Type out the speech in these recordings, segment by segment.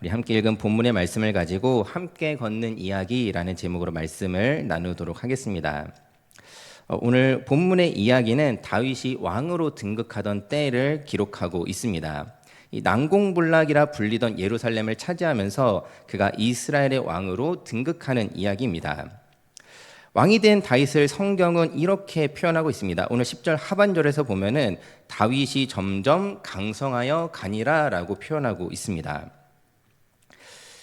우리 함께 읽은 본문의 말씀을 가지고 함께 걷는 이야기라는 제목으로 말씀을 나누도록 하겠습니다. 오늘 본문의 이야기는 다윗이 왕으로 등극하던 때를 기록하고 있습니다. 이 난공불락이라 불리던 예루살렘을 차지하면서 그가 이스라엘의 왕으로 등극하는 이야기입니다. 왕이 된 다윗을 성경은 이렇게 표현하고 있습니다. 오늘 10절 하반절에서 보면은 다윗이 점점 강성하여 가니라라고 표현하고 있습니다.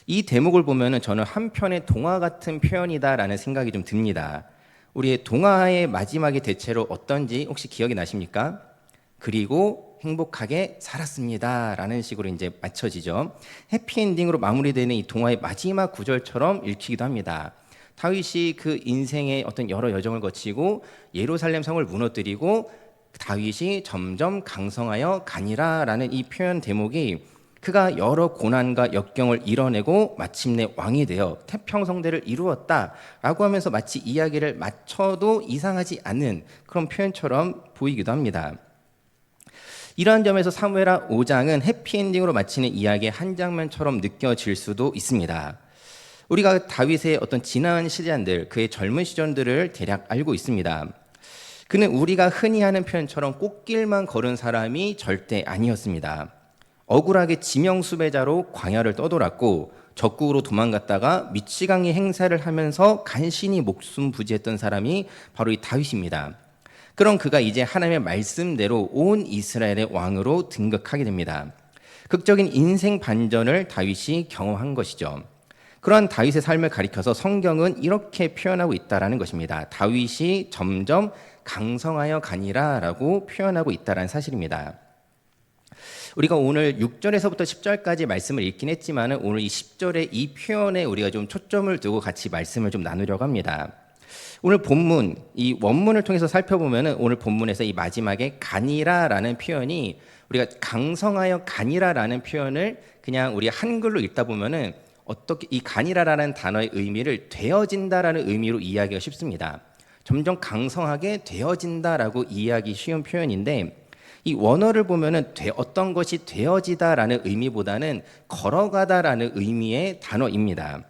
이 대목을 보면은 저는 한편의 동화 같은 표현이다라는 생각이 좀 듭니다. 우리의 동화의 마지막이 대체로 어떤지 혹시 기억이 나십니까? 그리고 행복하게 살았습니다 라는 식으로 이제 맞춰지죠. 해피엔딩으로 마무리되는 이 동화의 마지막 구절처럼 읽히기도 합니다. 다윗이 그 인생의 어떤 여러 여정을 거치고 예루살렘 성을 무너뜨리고 다윗이 점점 강성하여 가니라 라는 이 표현 대목이 그가 여러 고난과 역경을 이뤄내고 마침내 왕이 되어 태평성대를 이루었다라고 하면서 마치 이야기를 맞춰도 이상하지 않은 그런 표현처럼 보이기도 합니다. 이러한 점에서 사무엘하 5장은 해피엔딩으로 마치는 이야기의 한 장면처럼 느껴질 수도 있습니다. 우리가 다윗의 어떤 지난 시간들, 그의 젊은 시절들을 대략 알고 있습니다. 그는 우리가 흔히 하는 표현처럼 꽃길만 걸은 사람이 절대 아니었습니다. 억울하게 지명수배자로 광야를 떠돌았고 적국으로 도망갔다가 미치광이 행사를 하면서 간신히 목숨 부지했던 사람이 바로 이 다윗입니다. 그럼 그가 이제 하나님의 말씀대로 온 이스라엘의 왕으로 등극하게 됩니다. 극적인 인생 반전을 다윗이 경험한 것이죠. 그러한 다윗의 삶을 가리켜서 성경은 이렇게 표현하고 있다는 것입니다. 다윗이 점점 강성하여 가니라라고 표현하고 있다는 사실입니다. 우리가 오늘 6절에서부터 10절까지 말씀을 읽긴 했지만 오늘 이 10절의 이 표현에 우리가 좀 초점을 두고 같이 말씀을 좀 나누려고 합니다. 오늘 본문, 이 원문을 통해서 살펴보면 오늘 본문에서 이 마지막에 가니라라는 표현이 우리가 강성하여 가니라라는 표현을 그냥 우리 한글로 읽다 보면은 어떻게 이 가니라라는 단어의 의미를 되어진다라는 의미로 이해하기가 쉽습니다. 점점 강성하게 되어진다라고 이해하기 쉬운 표현인데 이 원어를 보면은 어떤 것이 되어지다라는 의미보다는 걸어가다라는 의미의 단어입니다.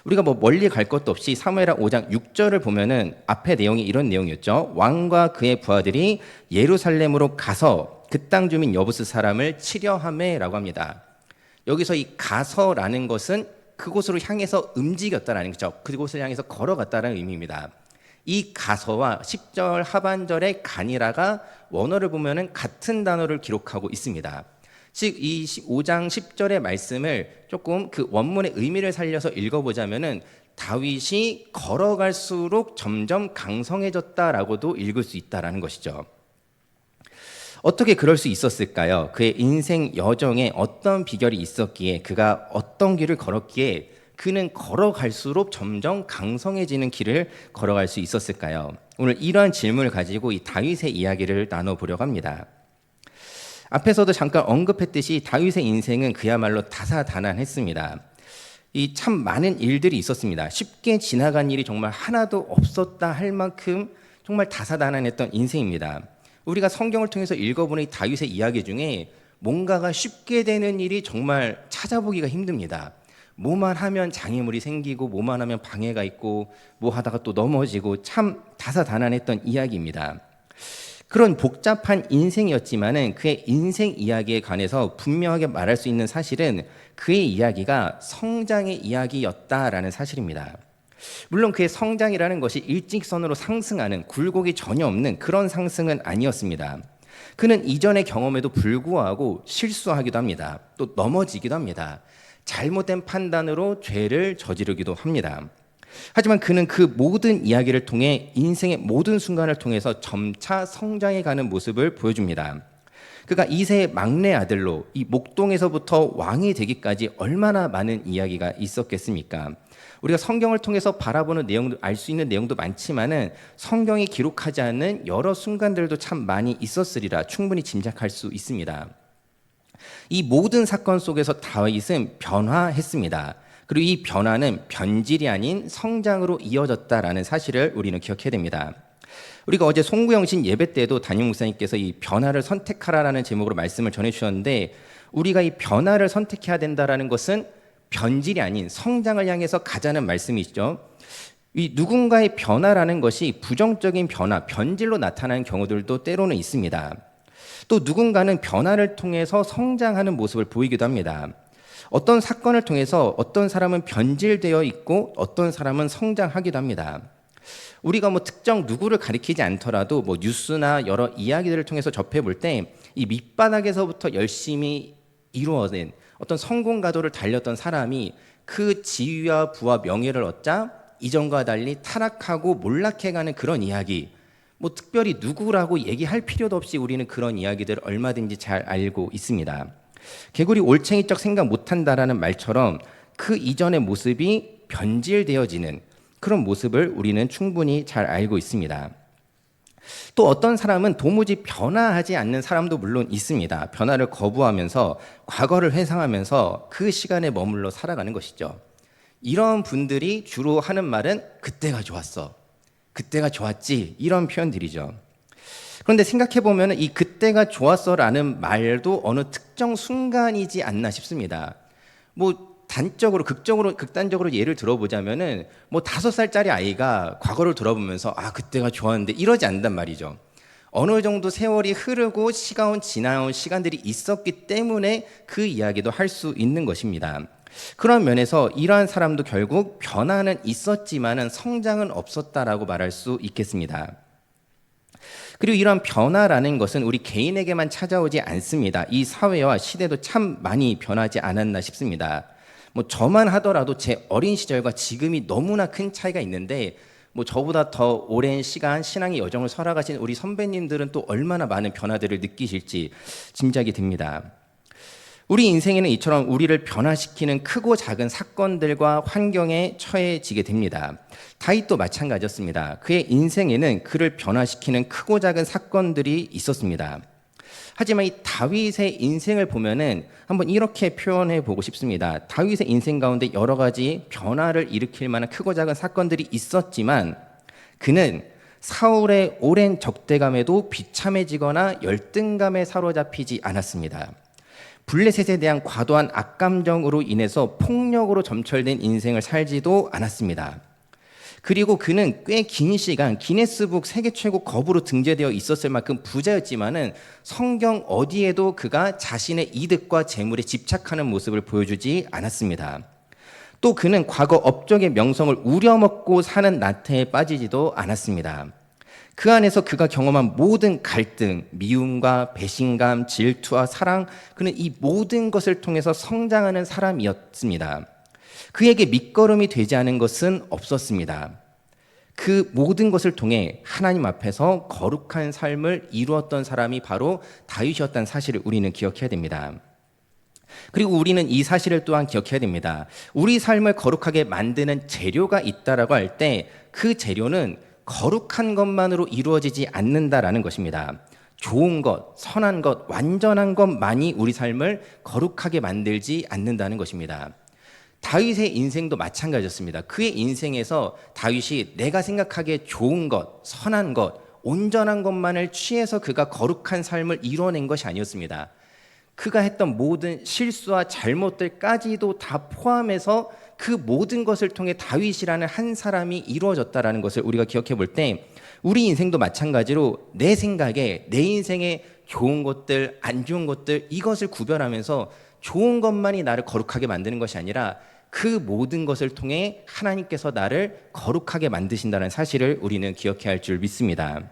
우리가 뭐 멀리 갈 것도 없이 사무엘하 5장 6절을 보면은 앞에 내용이 이런 내용이었죠. 왕과 그의 부하들이 예루살렘으로 가서 그 땅 주민 여부스 사람을 치려하매라고 합니다. 여기서 이 가서라는 것은 그곳으로 향해서 움직였다라는 거죠. 그곳을 향해서 걸어갔다라는 의미입니다. 이 가서와 10절 하반절의 가니라가 원어를 보면은 같은 단어를 기록하고 있습니다. 즉 이 5장 10절의 말씀을 조금 그 원문의 의미를 살려서 읽어보자면은 다윗이 걸어갈수록 점점 강성해졌다라고도 읽을 수 있다라는 것이죠. 어떻게 그럴 수 있었을까요? 그의 인생 여정에 어떤 비결이 있었기에 그가 어떤 길을 걸었기에 그는 걸어갈수록 점점 강성해지는 길을 걸어갈 수 있었을까요? 오늘 이러한 질문을 가지고 이 다윗의 이야기를 나눠보려고 합니다. 앞에서도 잠깐 언급했듯이 다윗의 인생은 그야말로 다사다난했습니다. 이 참 많은 일들이 있었습니다. 쉽게 지나간 일이 정말 하나도 없었다 할 만큼 정말 다사다난했던 인생입니다. 우리가 성경을 통해서 읽어보는 이 다윗의 이야기 중에 뭔가가 쉽게 되는 일이 정말 찾아보기가 힘듭니다. 뭐만 하면 장애물이 생기고 뭐만 하면 방해가 있고 뭐 하다가 또 넘어지고 참 다사다난했던 이야기입니다. 그런 복잡한 인생이었지만은 그의 인생 이야기에 관해서 분명하게 말할 수 있는 사실은 그의 이야기가 성장의 이야기였다라는 사실입니다. 물론 그의 성장이라는 것이 일직선으로 상승하는 굴곡이 전혀 없는 그런 상승은 아니었습니다. 그는 이전의 경험에도 불구하고 실수하기도 합니다. 또 넘어지기도 합니다. 잘못된 판단으로 죄를 저지르기도 합니다. 하지만 그는 그 모든 이야기를 통해 인생의 모든 순간을 통해서 점차 성장해가는 모습을 보여줍니다. 그가 이세의 막내 아들로 이 목동에서부터 왕이 되기까지 얼마나 많은 이야기가 있었겠습니까? 우리가 성경을 통해서 바라보는 내용도 알 수 있는 내용도 많지만은 성경이 기록하지 않는 여러 순간들도 참 많이 있었으리라 충분히 짐작할 수 있습니다. 이 모든 사건 속에서 다윗은 변화했습니다. 그리고 이 변화는 변질이 아닌 성장으로 이어졌다라는 사실을 우리는 기억해야 됩니다. 우리가 어제 송구영신 예배 때도 담임 목사님께서 이 변화를 선택하라라는 제목으로 말씀을 전해주셨는데 우리가 이 변화를 선택해야 된다라는 것은 변질이 아닌 성장을 향해서 가자는 말씀이시죠. 이 누군가의 변화라는 것이 부정적인 변화, 변질로 나타나는 경우들도 때로는 있습니다. 또 누군가는 변화를 통해서 성장하는 모습을 보이기도 합니다. 어떤 사건을 통해서 어떤 사람은 변질되어 있고 어떤 사람은 성장하기도 합니다. 우리가 특정 누구를 가리키지 않더라도 뉴스나 여러 이야기들을 통해서 접해볼 때 이 밑바닥에서부터 열심히 이루어낸 어떤 성공 가도를 달렸던 사람이 그 지위와 부와 명예를 얻자 이전과 달리 타락하고 몰락해가는 그런 이야기, 특별히 누구라고 얘기할 필요도 없이 우리는 그런 이야기들을 얼마든지 잘 알고 있습니다. 개구리 올챙이적 생각 못한다라는 말처럼 그 이전의 모습이 변질되어지는 그런 모습을 우리는 충분히 잘 알고 있습니다. 또 어떤 사람은 도무지 변화하지 않는 사람도 물론 있습니다. 변화를 거부하면서 과거를 회상하면서 그 시간에 머물러 살아가는 것이죠. 이런 분들이 주로 하는 말은 그때가 좋았어, 그때가 좋았지, 이런 표현들이죠. 그런데 생각해보면 이 그때가 좋았어라는 말도 어느 특정 순간이지 않나 싶습니다. 극단적으로 예를 들어보자면은 5살짜리 아이가 과거를 돌아보면서 그때가 좋았는데 이러지 않는단 말이죠. 어느 정도 세월이 흐르고 지나온 시간들이 있었기 때문에 그 이야기도 할 수 있는 것입니다. 그런 면에서 이러한 사람도 결국 변화는 있었지만은 성장은 없었다라고 말할 수 있겠습니다. 그리고 이러한 변화라는 것은 우리 개인에게만 찾아오지 않습니다. 이 사회와 시대도 참 많이 변하지 않았나 싶습니다. 저만 하더라도 제 어린 시절과 지금이 너무나 큰 차이가 있는데 저보다 더 오랜 시간 신앙의 여정을 살아가신 우리 선배님들은 또 얼마나 많은 변화들을 느끼실지 짐작이 됩니다. 우리 인생에는 이처럼 우리를 변화시키는 크고 작은 사건들과 환경에 처해지게 됩니다. 다윗도 마찬가지였습니다. 그의 인생에는 그를 변화시키는 크고 작은 사건들이 있었습니다. 하지만 이 다윗의 인생을 보면은 한번 이렇게 표현해 보고 싶습니다. 다윗의 인생 가운데 여러 가지 변화를 일으킬 만한 크고 작은 사건들이 있었지만 그는 사울의 오랜 적대감에도 비참해지거나 열등감에 사로잡히지 않았습니다. 블레셋에 대한 과도한 악감정으로 인해서 폭력으로 점철된 인생을 살지도 않았습니다. 그리고 그는 꽤 긴 시간 기네스북 세계 최고 거부로 등재되어 있었을 만큼 부자였지만은 성경 어디에도 그가 자신의 이득과 재물에 집착하는 모습을 보여주지 않았습니다. 또 그는 과거 업적의 명성을 우려먹고 사는 나태에 빠지지도 않았습니다. 그 안에서 그가 경험한 모든 갈등, 미움과 배신감, 질투와 사랑, 그는 이 모든 것을 통해서 성장하는 사람이었습니다. 그에게 밑거름이 되지 않은 것은 없었습니다. 그 모든 것을 통해 하나님 앞에서 거룩한 삶을 이루었던 사람이 바로 다윗이었다는 사실을 우리는 기억해야 됩니다. 그리고 우리는 이 사실을 또한 기억해야 됩니다. 우리 삶을 거룩하게 만드는 재료가 있다라고 할 때 그 재료는 거룩한 것만으로 이루어지지 않는다라는 것입니다. 좋은 것, 선한 것, 완전한 것만이 우리 삶을 거룩하게 만들지 않는다는 것입니다. 다윗의 인생도 마찬가지였습니다. 그의 인생에서 다윗이 내가 생각하기에 좋은 것, 선한 것, 온전한 것만을 취해서 그가 거룩한 삶을 이뤄낸 것이 아니었습니다. 그가 했던 모든 실수와 잘못들까지도 다 포함해서 그 모든 것을 통해 다윗이라는 한 사람이 이루어졌다는 것을 우리가 기억해 볼 때 우리 인생도 마찬가지로 내 생각에 내 인생에 좋은 것들, 안 좋은 것들 이것을 구별하면서 좋은 것만이 나를 거룩하게 만드는 것이 아니라 그 모든 것을 통해 하나님께서 나를 거룩하게 만드신다는 사실을 우리는 기억해야 할 줄 믿습니다.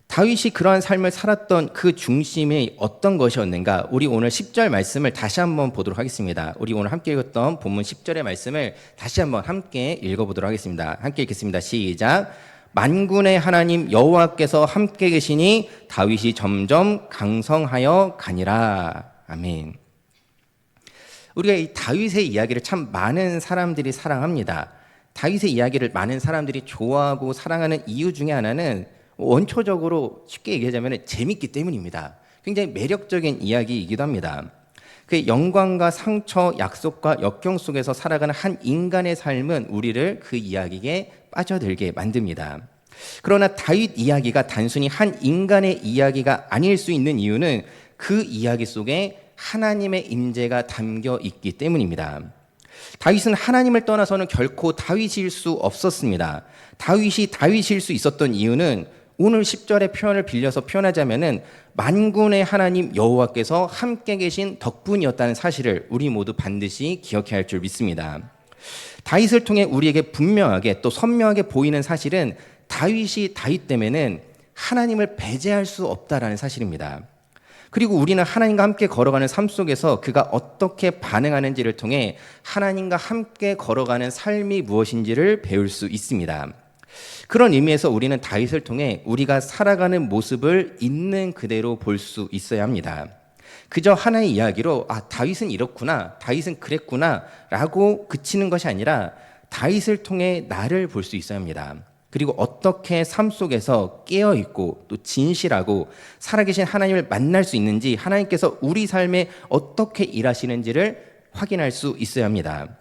다윗이 그러한 삶을 살았던 그 중심이 어떤 것이었는가? 우리 오늘 10절 말씀을 다시 한번 보도록 하겠습니다. 우리 오늘 함께 읽었던 본문 10절의 말씀을 다시 한번 함께 읽어보도록 하겠습니다. 함께 읽겠습니다. 시작. 만군의 하나님 여호와께서 함께 계시니 다윗이 점점 강성하여 가니라. 아멘. 우리가 이 다윗의 이야기를 참 많은 사람들이 사랑합니다. 다윗의 이야기를 많은 사람들이 좋아하고 사랑하는 이유 중에 하나는 원초적으로 쉽게 얘기하자면 재밌기 때문입니다. 굉장히 매력적인 이야기이기도 합니다. 그 영광과 상처, 약속과 역경 속에서 살아가는 한 인간의 삶은 우리를 그 이야기에 빠져들게 만듭니다. 그러나 다윗 이야기가 단순히 한 인간의 이야기가 아닐 수 있는 이유는 그 이야기 속에 하나님의 임재가 담겨 있기 때문입니다. 다윗은 하나님을 떠나서는 결코 다윗일 수 없었습니다. 다윗이 다윗일 수 있었던 이유는 오늘 10절의 표현을 빌려서 표현하자면은 만군의 하나님 여호와께서 함께 계신 덕분이었다는 사실을 우리 모두 반드시 기억해야 할 줄 믿습니다. 다윗을 통해 우리에게 분명하게 또 선명하게 보이는 사실은 다윗이 다윗 때문에는 하나님을 배제할 수 없다라는 사실입니다. 그리고 우리는 하나님과 함께 걸어가는 삶 속에서 그가 어떻게 반응하는지를 통해 하나님과 함께 걸어가는 삶이 무엇인지를 배울 수 있습니다. 그런 의미에서 우리는 다윗을 통해 우리가 살아가는 모습을 있는 그대로 볼 수 있어야 합니다. 그저 하나의 이야기로 다윗은 이렇구나, 다윗은 그랬구나 라고 그치는 것이 아니라 다윗을 통해 나를 볼 수 있어야 합니다. 그리고 어떻게 삶 속에서 깨어있고 또 진실하고 살아계신 하나님을 만날 수 있는지, 하나님께서 우리 삶에 어떻게 일하시는지를 확인할 수 있어야 합니다.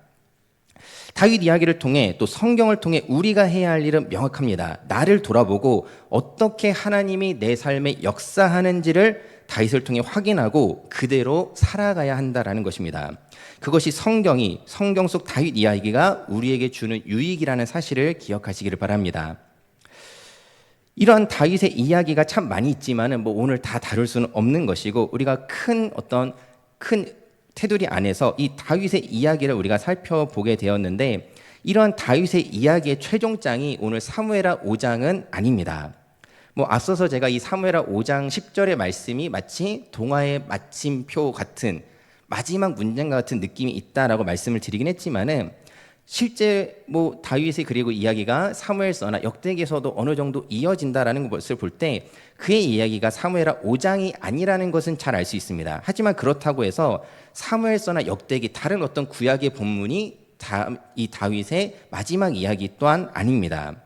다윗 이야기를 통해 또 성경을 통해 우리가 해야 할 일은 명확합니다. 나를 돌아보고 어떻게 하나님이 내 삶에 역사하는지를 다윗을 통해 확인하고 그대로 살아가야 한다라는 것입니다. 그것이 성경 속 다윗 이야기가 우리에게 주는 유익이라는 사실을 기억하시기를 바랍니다. 이러한 다윗의 이야기가 참 많이 있지만은 오늘 다 다룰 수는 없는 것이고, 우리가 큰 테두리 안에서 이 다윗의 이야기를 우리가 살펴보게 되었는데, 이러한 다윗의 이야기의 최종장이 오늘 사무엘하 5장은 아닙니다. 앞서서 제가 이 사무엘하 5장 10절의 말씀이 마치 동화의 마침표 같은 마지막 문장과 같은 느낌이 있다라고 말씀을 드리긴 했지만은, 실제 다윗의 그리고 이야기가 사무엘서나 역대기에서도 어느 정도 이어진다라는 것을 볼 때 그의 이야기가 사무엘하 5장이 아니라는 것은 잘 알 수 있습니다. 하지만 그렇다고 해서 사무엘서나 역대기 다른 어떤 구약의 본문이 이 다윗의 마지막 이야기 또한 아닙니다.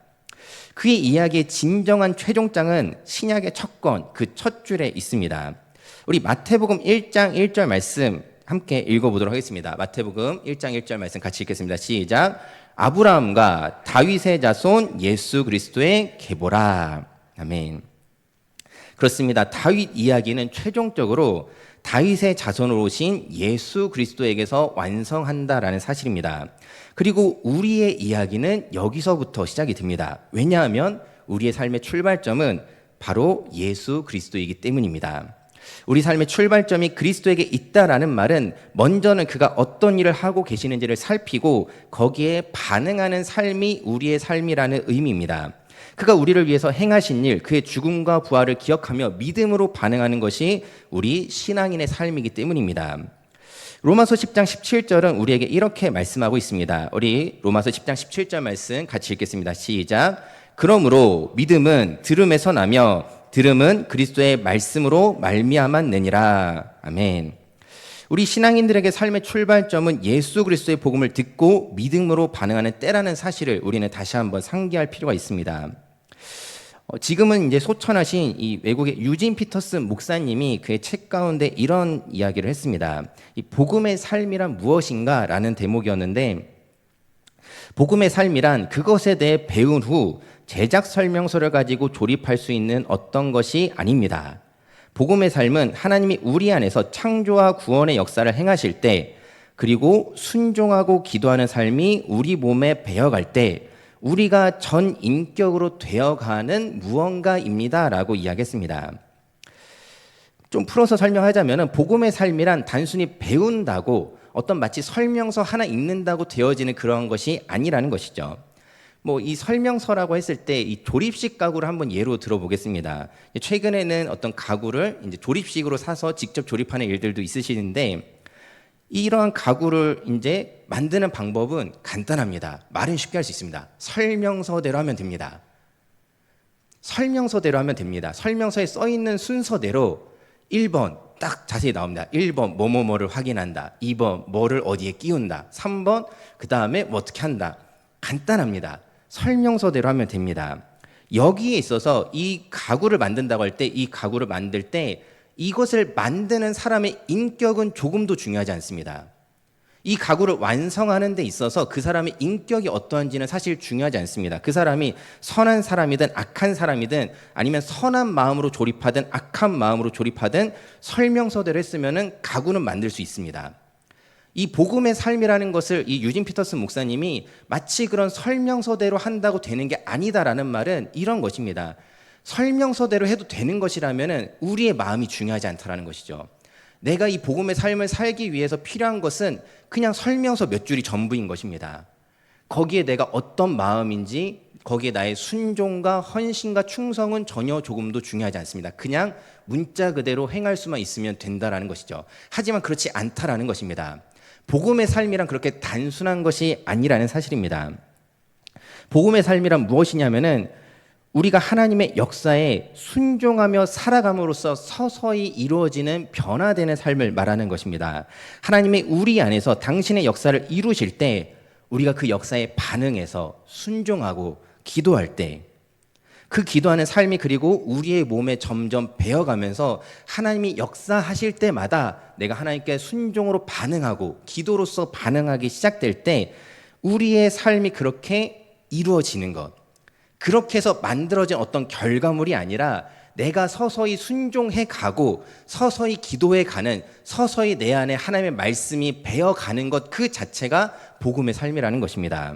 그의 이야기의 진정한 최종장은 신약의 첫 권, 그 첫 줄에 있습니다. 우리 마태복음 1장 1절 말씀 함께 읽어보도록 하겠습니다. 마태복음 1장 1절 말씀 같이 읽겠습니다. 시작. 아브라함과 다윗의 자손 예수 그리스도의 계보라. 아멘. 그렇습니다. 다윗 이야기는 최종적으로 다윗의 자손으로 오신 예수 그리스도에게서 완성한다라는 사실입니다. 그리고 우리의 이야기는 여기서부터 시작이 됩니다. 왜냐하면 우리의 삶의 출발점은 바로 예수 그리스도이기 때문입니다. 우리 삶의 출발점이 그리스도에게 있다라는 말은 먼저는 그가 어떤 일을 하고 계시는지를 살피고 거기에 반응하는 삶이 우리의 삶이라는 의미입니다. 그가 우리를 위해서 행하신 일, 그의 죽음과 부활을 기억하며 믿음으로 반응하는 것이 우리 신앙인의 삶이기 때문입니다. 로마서 10장 17절은 우리에게 이렇게 말씀하고 있습니다. 우리 로마서 10장 17절 말씀 같이 읽겠습니다. 시작. 그러므로 믿음은 들음에서 나며 들음은 그리스도의 말씀으로 말미암았느니라. 아멘. 우리 신앙인들에게 삶의 출발점은 예수 그리스도의 복음을 듣고 믿음으로 반응하는 때라는 사실을 우리는 다시 한번 상기할 필요가 있습니다. 지금은 이제 소천하신 이 외국의 유진 피터슨 목사님이 그의 책 가운데 이런 이야기를 했습니다. 이 복음의 삶이란 무엇인가라는 대목이었는데, 복음의 삶이란 그것에 대해 배운 후 제작 설명서를 가지고 조립할 수 있는 어떤 것이 아닙니다. 복음의 삶은 하나님이 우리 안에서 창조와 구원의 역사를 행하실 때, 그리고 순종하고 기도하는 삶이 우리 몸에 배어갈 때 우리가 전 인격으로 되어가는 무언가입니다라고 이야기했습니다. 좀 풀어서 설명하자면 복음의 삶이란 단순히 배운다고 어떤 마치 설명서 하나 읽는다고 되어지는 그런 것이 아니라는 것이죠. 이 설명서라고 했을 때 이 조립식 가구를 한번 예로 들어보겠습니다. 최근에는 어떤 가구를 이제 조립식으로 사서 직접 조립하는 일들도 있으시는데, 이러한 가구를 이제 만드는 방법은 간단합니다. 말은 쉽게 할 수 있습니다. 설명서대로 하면 됩니다. 설명서대로 하면 됩니다. 설명서에 써 있는 순서대로 1번 딱 자세히 나옵니다. 1번 뭐뭐뭐를 확인한다. 2번 뭐를 어디에 끼운다. 3번 그 다음에 어떻게 한다. 간단합니다. 설명서대로 하면 됩니다. 여기에 있어서 이 가구를 만든다고 할 때, 이 가구를 만들 때 이것을 만드는 사람의 인격은 조금도 중요하지 않습니다. 이 가구를 완성하는 데 있어서 그 사람의 인격이 어떠한지는 사실 중요하지 않습니다. 그 사람이 선한 사람이든 악한 사람이든 아니면 선한 마음으로 조립하든 악한 마음으로 조립하든 설명서대로 했으면은 가구는 만들 수 있습니다. 이 복음의 삶이라는 것을 이 유진 피터슨 목사님이 마치 그런 설명서대로 한다고 되는 게 아니다라는 말은 이런 것입니다. 설명서대로 해도 되는 것이라면은 우리의 마음이 중요하지 않다라는 것이죠. 내가 이 복음의 삶을 살기 위해서 필요한 것은 그냥 설명서 몇 줄이 전부인 것입니다. 거기에 내가 어떤 마음인지, 거기에 나의 순종과 헌신과 충성은 전혀 조금도 중요하지 않습니다. 그냥 문자 그대로 행할 수만 있으면 된다라는 것이죠. 하지만 그렇지 않다라는 것입니다. 복음의 삶이란 그렇게 단순한 것이 아니라는 사실입니다. 복음의 삶이란 무엇이냐면은 우리가 하나님의 역사에 순종하며 살아감으로써 서서히 이루어지는 변화되는 삶을 말하는 것입니다. 하나님의 우리 안에서 당신의 역사를 이루실 때 우리가 그 역사에 반응해서 순종하고 기도할 때 그 기도하는 삶이 그리고 우리의 몸에 점점 배어가면서 하나님이 역사하실 때마다 내가 하나님께 순종으로 반응하고 기도로서 반응하기 시작될 때 우리의 삶이 그렇게 이루어지는 것, 그렇게 해서 만들어진 어떤 결과물이 아니라 내가 서서히 순종해 가고 서서히 기도해 가는, 서서히 내 안에 하나님의 말씀이 배어가는 것 그 자체가 복음의 삶이라는 것입니다.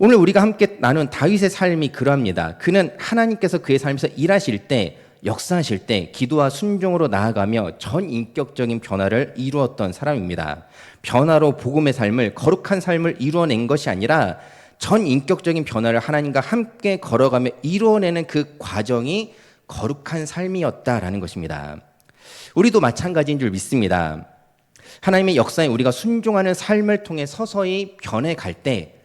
오늘 우리가 함께 나눈 다윗의 삶이 그러합니다. 그는 하나님께서 그의 삶에서 일하실 때, 역사하실 때 기도와 순종으로 나아가며 전인격적인 변화를 이루었던 사람입니다. 변화로 복음의 삶을, 거룩한 삶을 이루어낸 것이 아니라 전인격적인 변화를 하나님과 함께 걸어가며 이루어내는 그 과정이 거룩한 삶이었다라는 것입니다. 우리도 마찬가지인 줄 믿습니다. 하나님의 역사에 우리가 순종하는 삶을 통해 서서히 변해갈 때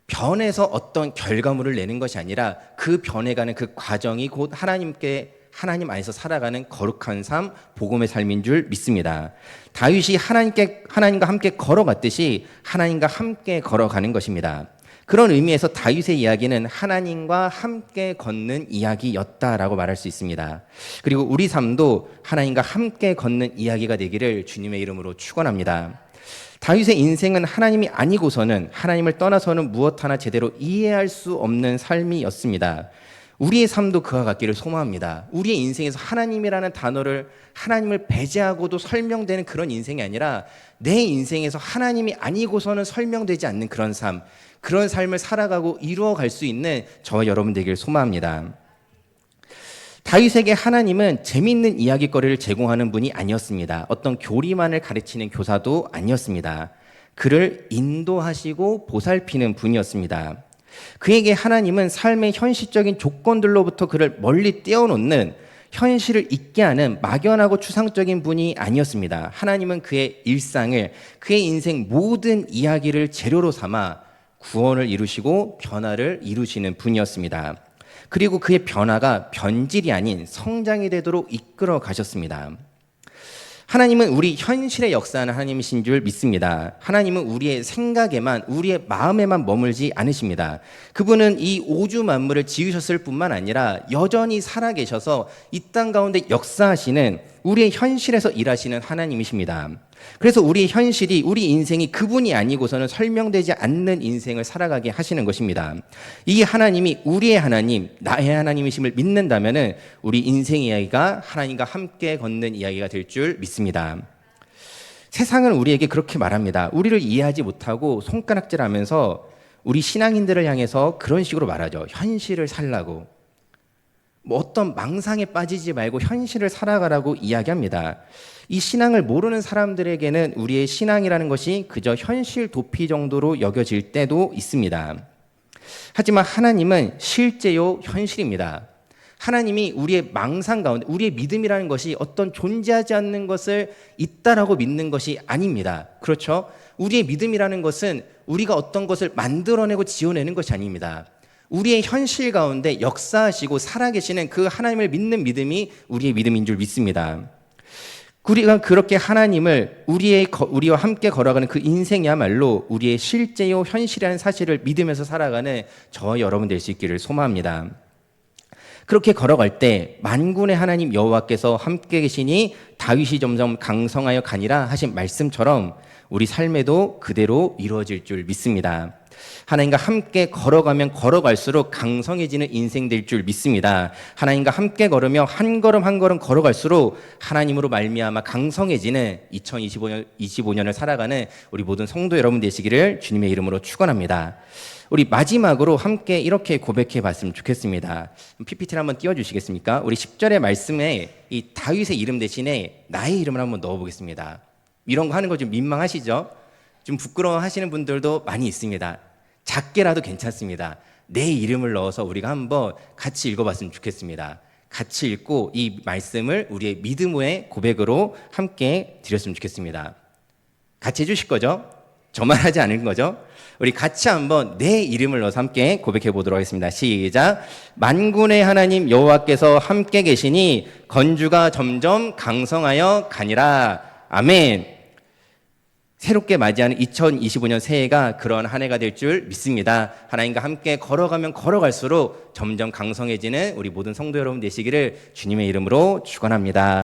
변해서 어떤 결과물을 내는 것이 아니라 그 변해가는 그 과정이 곧 하나님 안에서 살아가는 거룩한 삶, 복음의 삶인 줄 믿습니다. 다윗이 하나님과 함께 걸어갔듯이 하나님과 함께 걸어가는 것입니다. 그런 의미에서 다윗의 이야기는 하나님과 함께 걷는 이야기였다라고 말할 수 있습니다. 그리고 우리 삶도 하나님과 함께 걷는 이야기가 되기를 주님의 이름으로 축원합니다. 다윗의 인생은 하나님이 아니고서는, 하나님을 떠나서는 무엇 하나 제대로 이해할 수 없는 삶이었습니다. 우리의 삶도 그와 같기를 소망합니다. 우리의 인생에서 하나님이라는 단어를, 하나님을 배제하고도 설명되는 그런 인생이 아니라 내 인생에서 하나님이 아니고서는 설명되지 않는 그런 삶, 그런 삶을 살아가고 이루어갈 수 있는 저와 여러분 되기를 소망합니다. 다윗에게 하나님은 재미있는 이야기거리를 제공하는 분이 아니었습니다. 어떤 교리만을 가르치는 교사도 아니었습니다. 그를 인도하시고 보살피는 분이었습니다. 그에게 하나님은 삶의 현실적인 조건들로부터 그를 멀리 떼어놓는, 현실을 잊게 하는 막연하고 추상적인 분이 아니었습니다. 하나님은 그의 일상을, 그의 인생 모든 이야기를 재료로 삼아 구원을 이루시고 변화를 이루시는 분이었습니다. 그리고 그의 변화가 변질이 아닌 성장이 되도록 이끌어 가셨습니다. 하나님은 우리 현실의 역사하는 하나님이신 줄 믿습니다. 하나님은 우리의 생각에만, 우리의 마음에만 머물지 않으십니다. 그분은 이 우주 만물을 지으셨을 뿐만 아니라 여전히 살아계셔서 이 땅 가운데 역사하시는, 우리의 현실에서 일하시는 하나님이십니다. 그래서 우리의 현실이, 우리 인생이 그분이 아니고서는 설명되지 않는 인생을 살아가게 하시는 것입니다. 이 하나님이 우리의 하나님, 나의 하나님이심을 믿는다면 우리 인생 이야기가 하나님과 함께 걷는 이야기가 될 줄 믿습니다. 세상은 우리에게 그렇게 말합니다. 우리를 이해하지 못하고 손가락질하면서 우리 신앙인들을 향해서 그런 식으로 말하죠. 현실을 살라고. 어떤 망상에 빠지지 말고 현실을 살아가라고 이야기합니다. 이 신앙을 모르는 사람들에게는 우리의 신앙이라는 것이 그저 현실 도피 정도로 여겨질 때도 있습니다. 하지만 하나님은 실제요 현실입니다. 하나님이 우리의 망상 가운데, 우리의 믿음이라는 것이 어떤 존재하지 않는 것을 있다라고 믿는 것이 아닙니다. 그렇죠? 우리의 믿음이라는 것은 우리가 어떤 것을 만들어내고 지어내는 것이 아닙니다. 우리의 현실 가운데 역사하시고 살아계시는 그 하나님을 믿는 믿음이 우리의 믿음인 줄 믿습니다. 우리가 그렇게 하나님을 우리와 함께 걸어가는 그 인생이야말로 우리의 실제요 현실이라는 사실을 믿으면서 살아가는 저와 여러분 될 수 있기를 소망합니다. 그렇게 걸어갈 때 만군의 하나님 여호와께서 함께 계시니 다윗이 점점 강성하여 가니라 하신 말씀처럼 우리 삶에도 그대로 이루어질 줄 믿습니다. 하나님과 함께 걸어가면 걸어갈수록 강성해지는 인생 될 줄 믿습니다. 하나님과 함께 걸으며 한 걸음 한 걸음 걸어갈수록 하나님으로 말미암아 강성해지는 2025년을 살아가는 우리 모든 성도 여러분 되시기를 주님의 이름으로 축원합니다. 우리 마지막으로 함께 이렇게 고백해 봤으면 좋겠습니다. PPT를 한번 띄워주시겠습니까? 우리 10절의 말씀에 이 다윗의 이름 대신에 나의 이름을 한번 넣어보겠습니다. 이런 거 하는 거 좀 민망하시죠? 좀 부끄러워하시는 분들도 많이 있습니다. 작게라도 괜찮습니다. 내 이름을 넣어서 우리가 한번 같이 읽어봤으면 좋겠습니다. 같이 읽고 이 말씀을 우리의 믿음의 고백으로 함께 드렸으면 좋겠습니다. 같이 해주실 거죠? 저만 하지 않은 거죠? 우리 같이 한번 내 이름을 넣어서 함께 고백해 보도록 하겠습니다. 시작. 만군의 하나님 여호와께서 함께 계시니 건주가 점점 강성하여 가니라. 아멘. 새롭게 맞이하는 2025년 새해가 그런 한 해가 될 줄 믿습니다. 하나님과 함께 걸어가면 걸어갈수록 점점 강성해지는 우리 모든 성도 여러분 되시기를 주님의 이름으로 축원합니다.